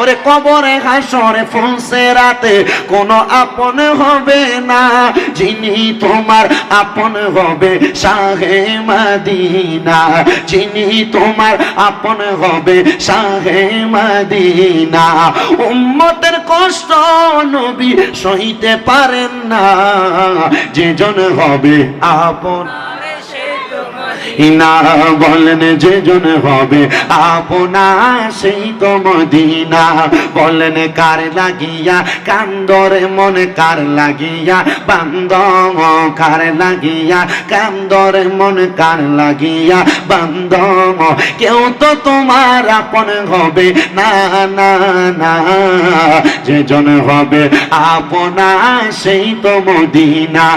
ওরে কবরে হাসরে ফুলসেরাতে কোনো আপন হবে না, যিনি তোমার আপন হবে শাহে মদিনা, যিনি তোমার আপন হবে শাহে মদিনা। উম্মতের কষ্ট নবী সইতে পারেন না, যে জন হবে আপন ইনা বলেন, যে জন হবে আপনা সেই তো মদিনা। বলেন কার লাগিয়া কান্দরে মন, কার লাগিয়া বান্দ, কার লাগিয়া কান্দরে মন, কার লাগিয়া বান্দ। কেউ তো তোমার আপন হবে না না না, যে জন হবে আপনা সেই তো মদিনা।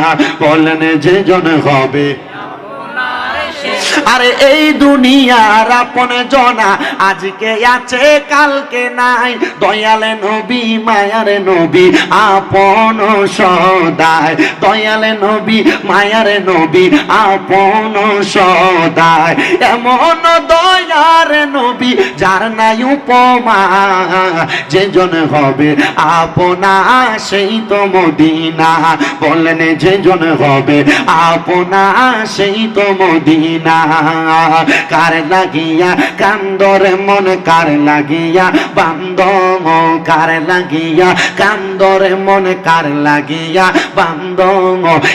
বলেন যে জন হবে। আরে এই দুনিয়ার আপন জনা আজকে আছে কালকে নাই, দয়ালে নবী মায়ার নবী আপন সদায়, দয়ালে নবী মায়ার নবী আপন সদায়। এমন দয়ার নবী যার নাই উপমা, যে জন হবে আপনা সেই তো মদিনা। বলেন যে জন হবে আপনা সেই তো মদিনা। কার লাগিয়া কান্দরে মন, কার লাগিয়া বান্দ, কার লাগিয়া কান্দরে মন, কার লাগিয়া বান্দ।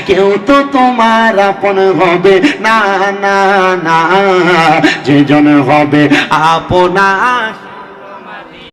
কেউ তো তোমার আপন হবে না না না, যে জন হবে আপনা